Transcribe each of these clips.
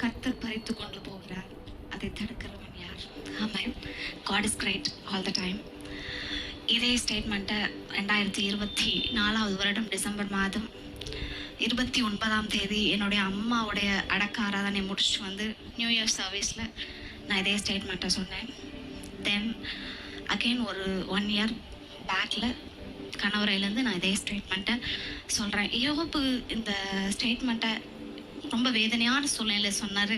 கர்த்தர் பறித்து கொண்டு போகிறார், அதை தடுக்கிறவன் யார்? ஆமென். God is great all the time. இதே ஸ்டேட்மெண்ட்டை 2024 வருடம் டிசம்பர் மாதம் 29ஆம் தேதி என்னுடைய அம்மாவுடைய அடக்க ஆராதனை முடிச்சுட்டு வந்து நியூ இயர் சர்வீஸில் நான் இதே ஸ்டேட்மெண்ட்டை சொன்னேன். தென் அகெயின் ஒரு 1 இயர் பேக்கில் கணவரையிலேருந்து நான் இதே ஸ்டேட்மெண்ட்டை சொல்கிறேன். யோபு இந்த ஸ்டேட்மெண்ட்டை ரொம்ப வேதனையான சூழ்நிலை சொன்னார்.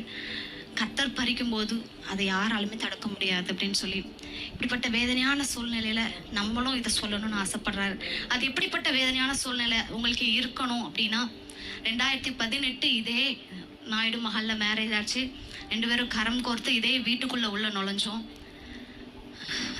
கர்த்தர் பறிக்கும்போது அதை யாராலுமே தடுக்க முடியாது அப்படின்னு சொல்லி. இப்படிப்பட்ட வேதனையான சூழ்நிலையில் நம்மளும் இதை சொல்லணும்னு ஆசைப்படுறாரு. அது எப்படிப்பட்ட வேதனையான சூழ்நிலை உங்களுக்கு இருக்கணும் அப்படின்னா, 2018 இதே நாயுடு மஹாலில் மேரேஜ் ஆச்சு. 2 பேரும் கரம் கோர்த்து இதே வீட்டுக்குள்ளே உள்ள நுழைஞ்சோம்.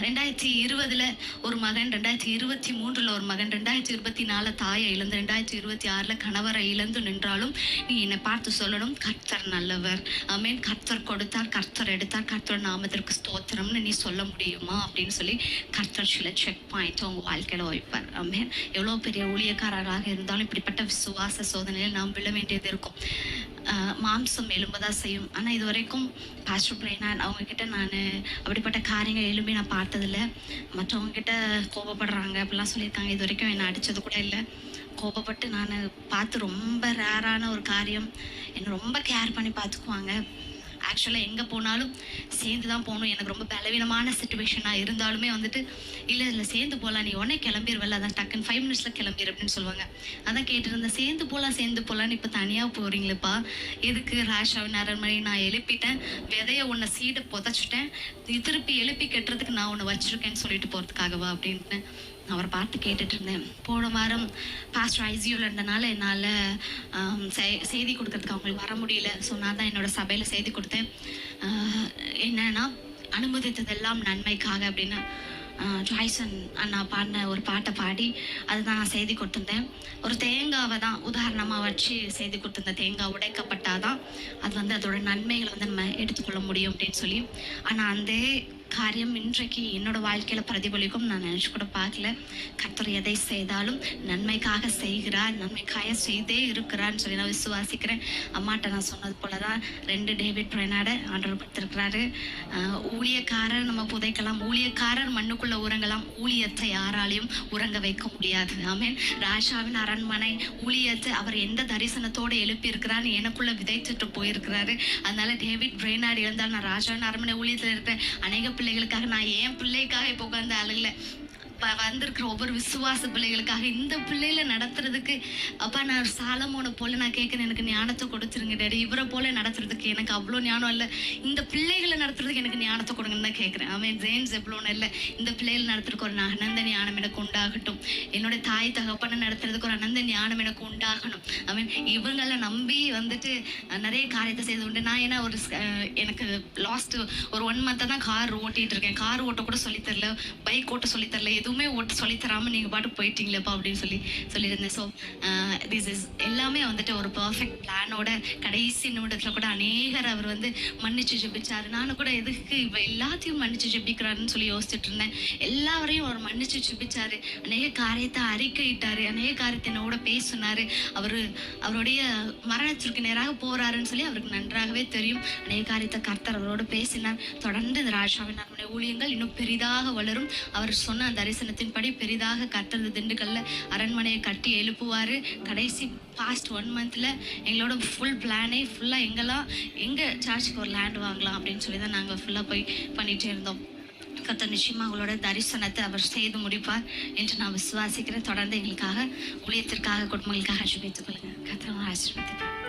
2020 ஒரு மகன், 2023 ஒரு மகன், 2024 தாயை இழந்து, 2026 கணவரை இழந்து நின்றாலும் நீ என்னை பார்த்து சொல்லணும், கர்த்தர் நல்லவர், ஆமென், கர்த்தர் கொடுத்தார், கர்த்தர் எடுத்தார், கர்த்தர் நாமத்திற்கு ஸ்தோத்திரம்னு நீ சொல்ல முடியுமா அப்படின்னு சொல்லி கர்த்தர் சில செக் பாயிண்ட் உங்க வாழ்க்கையில வைப்பார். ஆமென். எவ்வளோ பெரிய ஊழியக்காரராக இருந்தாலும் இப்படிப்பட்ட விசுவாச சோதனையில் நாம் விழ வேண்டியது இருக்கும். மாம்சம் எழும்பதான் செய்யும். ஆனால் இது வரைக்கும் பாஸ்டர் பிரைனான் அவங்கக்கிட்ட நான் அப்படிப்பட்ட காரியங்கள் எழும்பி நான் பார்த்ததில்லை. மற்றவங்கக்கிட்ட கோபப்படுறாங்க அப்படிலாம் சொல்லியிருக்காங்க. இது வரைக்கும் என்னை அடித்தது கூட இல்லை. கோபப்பட்டு நான் பார்த்து ரொம்ப ரேரான ஒரு காரியம். என்னை ரொம்ப கேர் பண்ணி பார்த்துக்குவாங்க. ஆக்சுவலாக எங்கே போனாலும் சேர்ந்து தான் போகணும். எனக்கு ரொம்ப பலவீனமான சுச்சுவேஷனாக இருந்தாலுமே வந்துட்டு இல்லை சேர்ந்து போகலாம், நீ உடனே கிளம்பிடுவல, அதான் டக்குன்னு 5 மினிட்ஸில் கிளம்பிடு அப்படின்னு சொல்லுவாங்க. அதான் கேட்டுருந்தேன், சேர்ந்து போகலான்னு இப்போ தனியாக போகிறீங்களேப்பா, எதுக்கு? ராஷாவின் அரண்மனை நான் எழுப்பிட்டேன், விதைய உன்னை சீடை புதைச்சிட்டேன், திருப்பி எழுப்பி கட்டுறதுக்கு நான் ஒன்று வச்சுருக்கேன்னு சொல்லிட்டு போகிறதுக்காகவா அப்படின்ட்டு அவரை பார்த்து கேட்டுட்டு இருந்தேன். போன வாரம் பாஸ்டர் ஐசியூவில் இருந்தனால என்னால் செய்தி கொடுக்கறதுக்கு அவங்களுக்கு வர முடியல. ஸோ நான் தான் என்னோட சபையில் செய்தி கொடுத்தேன். என்னன்னா, அனுமதித்ததெல்லாம் நன்மைக்காக அப்படின்னு ஜாய்சன் அண்ணா பாடின ஒரு பாட்டை பாடி அதுதான் நான் செய்தி கொடுத்துருந்தேன். ஒரு தேங்காவை தான் உதாரணமாக வச்சு செய்தி கொடுத்துருந்தேன். தேங்காய் உடைக்கப்பட்டாதான் அது வந்து அதோட நன்மைகளை வந்து நம்ம எடுத்துக்கொள்ள முடியும் அப்படின்னு சொல்லி. ஆனால் அந்த காரியம் இன்றைக்கு என்னோட வாழ்க்கையில பிரதிபலிக்கும் நான் நினைச்சு கூட பார்க்கல. கர்த்தர் எதை செய்தாலும் நன்மைக்காக செய்கிறார், நன்மைக்காக செய்தே இருக்கிறான்னு சொல்லி நான் விசுவாசிக்கிறேன். அம்மாட்ட நான் சொன்னது போலதான் 2 டேவிட் பிரைனாட ஆண்டவர் கொடுத்திருக்கிறாரு. ஊழியக்காரர் நம்ம புதைக்கலாம், ஊழியக்காரர் மண்ணுக்குள்ள உறங்கலாம், ஊழியத்தை யாராலையும் உறங்க வைக்க முடியாது. ஆமென். ராஜாவின் அரண்மனை ஊழியத்தை அவர் எந்த தரிசனத்தோடு எழுப்பி இருக்கிறான்னு எனக்குள்ள விதைத்துட்டு போயிருக்கிறாரு. அதனால டேவிட் பிரைனாட் இருந்தால் நான் ராஜாவின் அரண்மனை ஊழியத்தில் இருக்கிறேன். அநேக பிள்ளைகளுக்காக நான் ஏன் பிள்ளைக்காக இப்போ உட்காந்து அழுகல, வந்திருக்கிற ஒவ்வொரு விசுவாச பிள்ளைகளுக்காக இந்த பிள்ளைகளை நடத்துறதுக்கு அப்பா நான் சாலமோனை போல நான் கேட்குறேன், எனக்கு ஞானத்தை கொடுத்துருங்க டேடி. இவரை போல நடத்துறதுக்கு எனக்கு அவ்வளோ ஞானம் இல்லை, இந்த பிள்ளைகளை நடத்துறதுக்கு எனக்கு ஞானத்தை கொடுங்கன்னு தான் கேட்குறேன். அவன் ஜேம்ஸ் எவ்வளோன்னு இல்லை, இந்த பிள்ளைகளை நடத்துறதுக்கு ஒரு அனந்த ஞானம் எனக்கு உண்டாகட்டும். என்னோட தாய் தகப்பனை நடத்துறதுக்கு ஒரு அனந்த ஞானம் எனக்கு உண்டாகணும். அவன் இவங்களை நம்பி வந்துட்டு நிறைய காரியத்தை செய்து உண்டு. நான் ஏன்னா எனக்கு லாஸ்ட் ஒரு 1 மந்த்தாக தான் கார் ஓட்டிகிட்டு இருக்கேன். கார் ஓட்ட கூட சொல்லித்தரல, பைக் ஓட்ட சொல்லித்தரல, எதுவுமே ஓட்ட சொல்லித்தராமல் நீங்கள் பாட்டு போயிட்டீங்களேப்பா அப்படின்னு சொல்லியிருந்தேன். ஸோ திஸ் இஸ் எல்லாமே வந்துட்டு ஒரு பர்ஃபெக்ட் பிளானோட கடைசி நிமிடத்தில் கூட அநேகர் அவர் வந்து மன்னிச்சு ஜெபிச்சார். நானும் கூட எதுக்கு இப்போ எல்லாத்தையும் மன்னிச்சு ஜெபிக்கிறாருன்னு சொல்லி யோசிச்சுட்டு இருந்தேன். எல்லாரையும் அவர் மன்னிச்சு ஜெபிச்சாரு, அநேக காரியத்தை அறிக்கையிட்டாரு, அநேக காரியத்தை என்னோட பேசினாரு. அவருடைய மரணத்திற்கு நேராக போறாருன்னு சொல்லி அவருக்கு நன்றாகவே தெரியும். அநேக காரியத்தை கர்த்தர் அவரோடு பேசினார். தொடர்ந்து இந்த ராஜாவின் அரண்மனை ஊழியங்கள் இன்னும் பெரிதாக வளரும். அவர் சொன்ன தரிசனத்தின்படி பெரிதாக கர்த்தர் திண்டுக்கல்ல அரண்மனையை கட்டி எழுப்புவார். கடைசி பாஸ்ட் 1 மந்த்ல எங்களோட ஃபுல் பிளானே ஃபுல்லாக எங்கே சர்ச்சுக்கு ஒரு லேண்ட் வாங்கலாம் அப்படின்னு சொல்லி தான் நாங்கள் ஃபுல்லாக போய் பண்ணிகிட்டே இருந்தோம். கர்த்தர் நிச்சயமாக அவங்களோட தரிசனத்தை அவர் செய்து முடிப்பார் என்று நான் விசுவாசிக்கிறேன். தொடர்ந்து எங்களுக்காக ஊழியத்திற்காக குடும்பங்களுக்காக ஜெபித்துக் கொள்ளுங்க. கர்த்தர் ஆசீர்வதிப்பார்.